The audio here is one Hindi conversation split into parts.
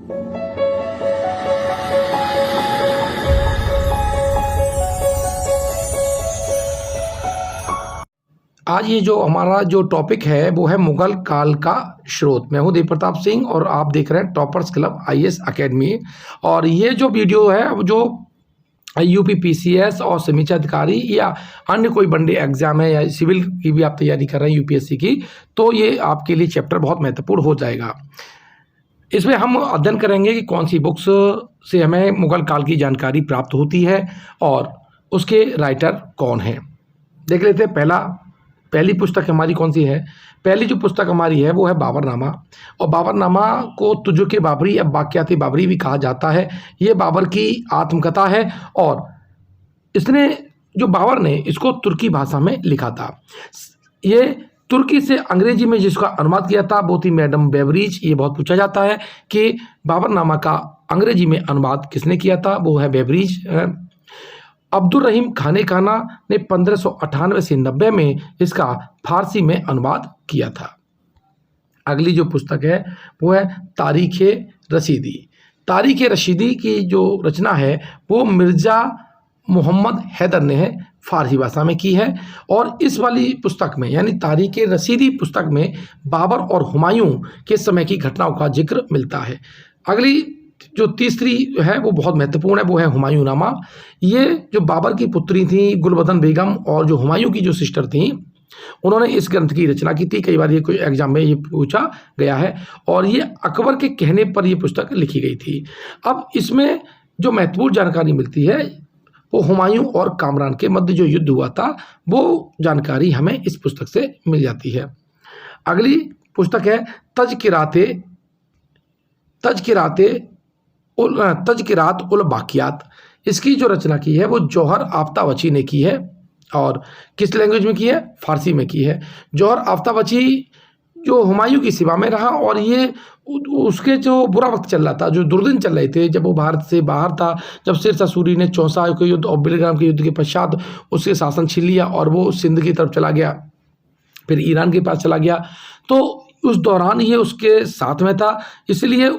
आज ये जो हमारा जो टॉपिक है वो है मुगल काल का स्रोत। मैं हूं देव प्रताप सिंह और आप देख रहे हैं टॉपर्स क्लब आईएएस अकेडमी। और ये जो वीडियो है वो जो यूपी पीसीएस और समीक्षा अधिकारी या अन्य कोई बड़े एग्जाम है या सिविल की भी आप तैयारी कर रहे हैं यूपीएससी की, तो ये आपके लिए चैप्टर बहुत महत्वपूर्ण हो जाएगा। इसमें हम अध्ययन करेंगे कि कौन सी बुक्स से हमें मुगल काल की जानकारी प्राप्त होती है और उसके राइटर कौन हैं। देख लेते हैं पहली पुस्तक हमारी कौन सी है। पहली जो पुस्तक हमारी है वो है बाबरनामा। और बाबरनामा को तुजुक बाबरी या वाक़यात बाबरी भी कहा जाता है। ये बाबर की आत्मकथा है और इसने जो बाबर ने इसको तुर्की भाषा में लिखा था। ये तुर्की से अंग्रेजी में जिसका अनुवाद किया था वो थी मैडम बेवरीज। ये बहुत पूछा जाता है कि बाबरनामा का अंग्रेजी में अनुवाद किसने किया था, वो है बेवरीज। अब्दुल रहीम खाने खाना ने 1598 से 90 में इसका फारसी में अनुवाद किया था। अगली जो पुस्तक है वो है तारीख़ रशीदी। तारीख़ रशीदी की जो रचना है वो मिर्ज़ा मोहम्मद हैदर ने फारसी भाषा में की है। और इस वाली पुस्तक में यानी तारीख़ रशीदी पुस्तक में बाबर और हुमायूं के समय की घटनाओं का जिक्र मिलता है। अगली जो तीसरी है वो बहुत महत्वपूर्ण है, वो है हुमायूं नामा। ये जो बाबर की पुत्री थी गुलबदन बेगम और जो हुमायूं की जो सिस्टर थी, उन्होंने इस ग्रंथ की रचना की थी। कई बार ये कोई एग्जाम में ये पूछा गया है और ये अकबर के कहने पर ये पुस्तक लिखी गई थी। अब इसमें जो महत्वपूर्ण जानकारी मिलती है वो हुमायूं और कामरान के मध्य जो युद्ध हुआ था वो जानकारी हमें इस पुस्तक से मिल जाती है। अगली पुस्तक है तज़किरात उल बाक़ियात। इसकी जो रचना की है वो जौहर आफ्ताबची ने की है। और किस लैंग्वेज में की है? फारसी में की है। जौहर आफ्ताबची जो हुमायूं की सेवा में रहा और ये उसके जो बुरा वक्त चल रहा था, जो दुर्दिन चल रहे थे, जब वो भारत से बाहर था, जब शेरशाह सूरी ने चौसा के युद्ध और बेलग्राम के युद्ध के पश्चात उसके शासन छीन लिया और वो सिंध की तरफ चला गया, फिर ईरान के पास चला गया, तो उस दौरान ये उसके साथ में था। इसलिए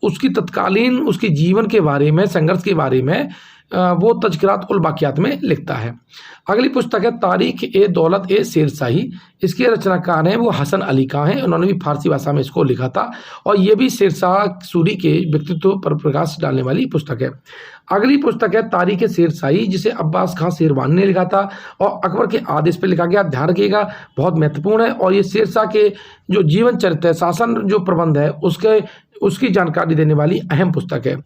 उसकी तत्कालीन उसके जीवन के बारे में, संघर्ष के बारे में वो तज़किरात उल बाक़ियात में लिखता है। अगली पुस्तक है तारीख़ ए दौलत ए शेरशाही। इसके रचनाकार हैं वो हसन अली खां हैं। उन्होंने भी फारसी भाषा में इसको लिखा था और ये भी शेरशाह सूरी के व्यक्तित्व पर प्रकाश डालने वाली पुस्तक है। अगली पुस्तक है तारीख़ शेरशाही, जिसे अब्बास खां शेरवानी ने लिखा था और अकबर के आदेश पर लिखा गया। ध्यान रखिएगा, बहुत महत्वपूर्ण है और ये शेरशाह के जो जीवन चरित्र है, शासन जो प्रबंध है, उसकी जानकारी देने वाली अहम पुस्तक है।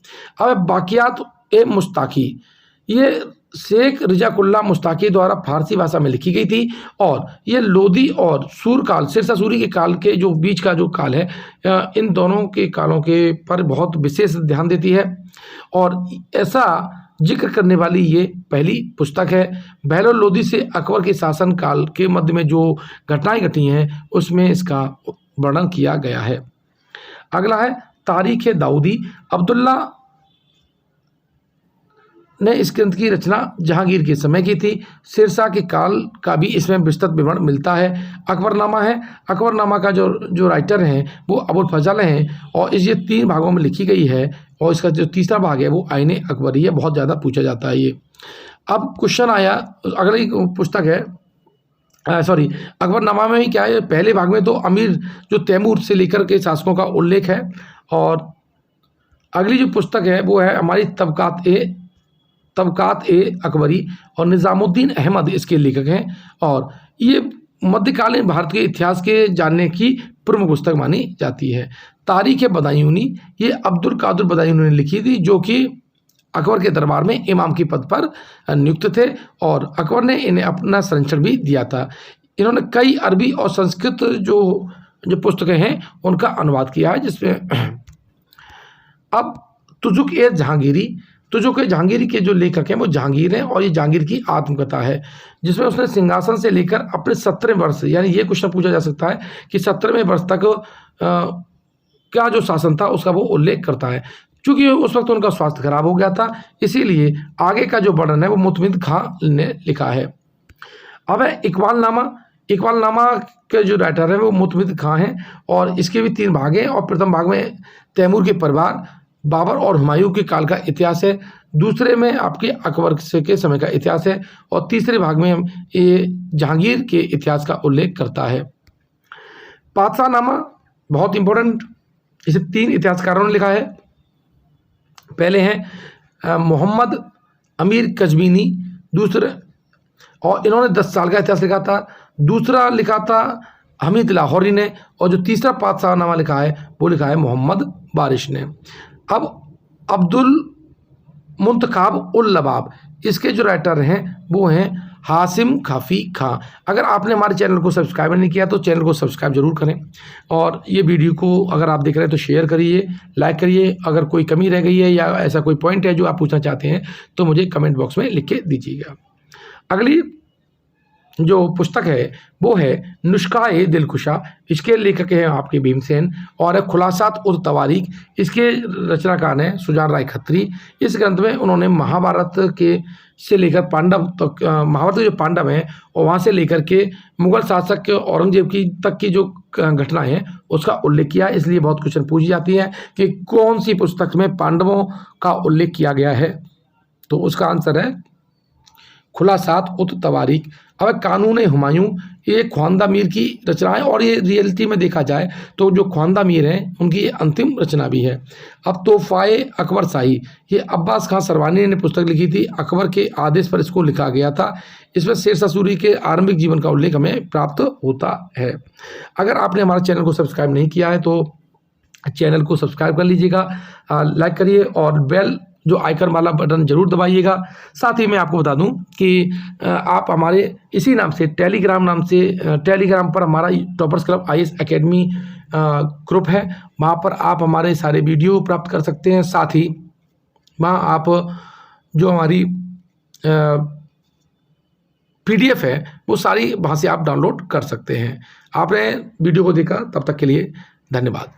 अब वाक़यात ए मुस्ताकी, ये शेख रिज़ाकुल्लाह मुस्ताकी द्वारा फारसी भाषा में लिखी गई थी और ये लोदी और सूरकाल, शेरशाह सूरी के काल के जो बीच का जो काल है, इन दोनों के कालों के पर बहुत विशेष ध्यान देती है और ऐसा जिक्र करने वाली ये पहली पुस्तक है। बहलोल लोदी से अकबर के शासन काल के मध्य में जो घटनाएं घटी हैं उसमें इसका वर्णन किया गया है। अगला है तारीख़ दाऊदी। अब्दुल्ला ने इस ग्रंथ की रचना जहांगीर के समय की थी। शेरशाह के काल का भी इसमें विस्तृत विवरण मिलता है। अकबरनामा है। अकबरनामा का जो राइटर हैं वो अबुल फजल हैं और ये 3 भागों में लिखी गई है और इसका जो तीसरा भाग है वो आईने अकबरी है। बहुत ज़्यादा पूछा जाता है ये। अब क्वेश्चन आया, अगली पुस्तक है अकबरनामा में ही क्या है, पहले भाग में तो अमीर जो तैमूर से लेकर के शासकों का उल्लेख है और अगली जो पुस्तक है वो है हमारी तबकात ए अकबरी और निज़ामुद्दीन अहमद इसके लेखक हैं और ये मध्यकालीन भारत के इतिहास के जानने की प्रमुख पुस्तक मानी जाती है। तारीख़ बदायूनी, ये अब्दुल कादिर बदायूनी ने लिखी थी जो कि अकबर के दरबार में इमाम के पद पर नियुक्त थे और अकबर ने इन्हें अपना संरक्षण भी दिया था। इन्होंने कई अरबी और संस्कृत जो पुस्तकें हैं उनका अनुवाद किया है, जिसमें अब तुजुक ए जहांगीरी के जो लेखक हैं वो जहांगीर हैं और ये जहांगीर की आत्मकथा है, जिसमें उसने सिंहासन से लेकर अपने 17वें वर्ष, यानी ये क्वेश्चन पूछा जा सकता है कि 17वें वर्ष तक क्या जो शासन था उसका वो उल्लेख करता है। चूँकि उस वक्त उनका स्वास्थ्य खराब हो गया था, इसीलिए आगे का जो वर्णन है वो मुतमिद खां ने लिखा है। अब है इकबालनामा के जो राइटर हैं वो मुतमिद खां हैं और इसके भी 3 भाग हैं और प्रथम भाग में तैमूर के परिवार बाबर और हुमायूं के काल का इतिहास है, दूसरे में आपके अकबर के समय का इतिहास है और तीसरे भाग में हम ये जहांगीर के इतिहास का उल्लेख करता है। पातशाहनामा बहुत इंपॉर्टेंट, इसे 3 इतिहासकारों ने लिखा है। पहले हैं मोहम्मद अमीर कज़वीनी, दूसरे, और इन्होंने 10 साल का इतिहास लिखा था। दूसरा लिखा था हमीद लाहौरी ने, और जो तीसरा पातशाहनामा लिखा है वो लिखा है मोहम्मद बारिश ने। अब अब्दुल मुंतखाब उल लबाब, इसके जो राइटर हैं वो हैं हासिम खाफी खां। अगर आपने हमारे चैनल को सब्सक्राइब नहीं किया तो चैनल को सब्सक्राइब जरूर करें, और ये वीडियो को अगर आप देख रहे हैं तो शेयर करिए, लाइक करिए। अगर कोई कमी रह गई है या ऐसा कोई पॉइंट है जो आप पूछना चाहते हैं तो मुझे कमेंट बॉक्स में लिख के दीजिएगा। अगली जो पुस्तक है वो है नुस्खा-ए दिलकुशा, इसके लेखक हैं आपके भीमसेन, और है खुलासात उल तवारीख, इसके रचनाकार हैं सुजान राय खत्री। इस ग्रंथ में उन्होंने महाभारत के से लेकर पांडव तक, महाभारत के जो पांडव हैं और वहाँ से लेकर के मुगल शासक औरंगजेब की तक की जो घटनाएं हैं उसका उल्लेख किया। इसलिए बहुत क्वेश्चन पूछी जाती है कि कौन सी पुस्तक में पांडवों का उल्लेख किया गया है, तो उसका आंसर है खुलासात उत तवारीख। अब कानून हुमायूं, ये ख्वांदा मीर की रचना है, और ये रियलिटी में देखा जाए तो जो ख्वांदा मीर हैं उनकी ये अंतिम रचना भी है। अब तोहफाए अकबर शाही, ये अब्बास खां सरवानी ने पुस्तक लिखी थी, अकबर के आदेश पर इसको लिखा गया था। इसमें शेरशाह सूरी के आरंभिक जीवन का उल्लेख हमें प्राप्त होता है। अगर आपने हमारे चैनल को सब्सक्राइब नहीं किया है तो चैनल को सब्सक्राइब कर लीजिएगा, लाइक करिए और बेल जो आइकन वाला बटन जरूर दबाइएगा। साथ ही मैं आपको बता दूं कि आप हमारे इसी नाम से टेलीग्राम पर हमारा toppers club IAS academy group है, वहाँ पर आप हमारे सारे वीडियो प्राप्त कर सकते हैं। साथ ही वहाँ आप जो हमारी PDF है वो सारी वहाँ से आप डाउनलोड कर सकते हैं। आपने वीडियो को देखा, तब तक के लिए धन्यवाद।